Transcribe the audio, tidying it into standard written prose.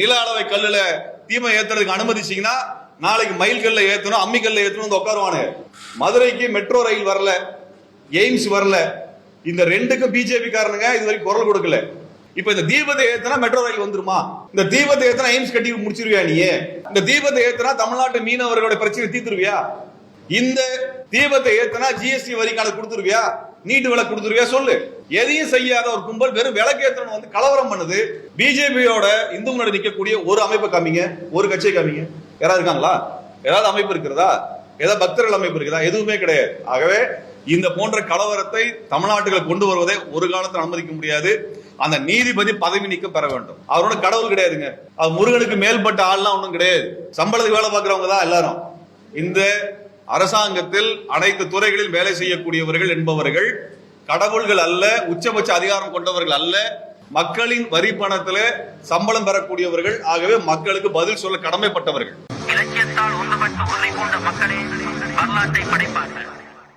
நில அளவை கல்லுல தீமை ஏத்துறதுக்கு அனுமதிச்சீங்கன்னா நாளைக்கு மயில் கல்ல ஏத்தணும், அம்மி கல்ல ஏத்தணும் வந்து உட்காருவானு. மதுரைக்கு மெட்ரோ ரயில் வரல, எய்ம்ஸ் வரல. இந்த ரெண்டுக்கும் பிஜேபி காரனுங்க இது வரைக்கும் குரல் கொடுக்கல. இப்ப இந்த தீபத்தை ஏத்தனா மெட்ரோ ரயில் வந்துருமா? இந்த தீபத்தை ஏத்தனா எய்ம்ஸ் கட்டி முடிச்சிருவியா நீ? இந்த தீபத்தை ஏத்தனா தமிழ்நாட்டு மீனவர்களுடைய பிரச்சனை தீர்த்துருவியா? இந்த தீபத்தை ஏத்தனா ஜிஎஸ்டி வரி கணக்கு கொடுத்துருவியா? நீட்டு விலை கொடுத்துருவியா? சொல்லு. எதையும் செய்யாத ஒரு கும்பல் வெறும் விளக்கேற்றணும் வந்து கலவரம் பண்ணுது. பிஜேபியோட இந்து முன்னாடி நிற்கக்கூடிய ஒரு அமைப்பை காமிங்க, ஒரு கட்சியை காமிங்க. யாராவது இருக்காங்களா? ஏதாவது அமைப்பு இருக்கிறதா? ஏதாவது பக்தர்கள் அமைப்பு இருக்குதா? எதுவுமே கிடையாது. ஆகவே இந்த போன்ற கலவரத்தை தமிழ்நாட்டுகளை கொண்டு வருவதை ஒரு காலத்தில் அனுமதிக்க முடியாது. அந்த நீதிபதி பதவி நீக்கம் பெற வேண்டும். அவரோட கடவுள் கிடையாதுங்க. அது முருகனுக்கு மேல்பட்ட ஆள்லாம் ஒன்றும் கிடையாது. சம்பளத்துக்கு வேலை பார்க்கிறவங்க தான் எல்லாரும். இந்த அரசாங்கத்தில் அனைத்து துறைகளில் வேலை செய்யக்கூடியவர்கள் என்பவர்கள் கடவுள்கள் அல்ல, உச்சபட்ச அதிகாரம் கொண்டவர்கள் அல்ல, மக்களின் வரி பணத்தில் சம்பளம் பெறக்கூடியவர்கள். ஆகவே மக்களுக்கு பதில் சொல்ல கடமைப்பட்டவர்கள். இலக்கியத்தால் ஒன்றுபட்டு உன்னை கொண்ட மக்களே வரலாற்றை படைப்பார்கள்.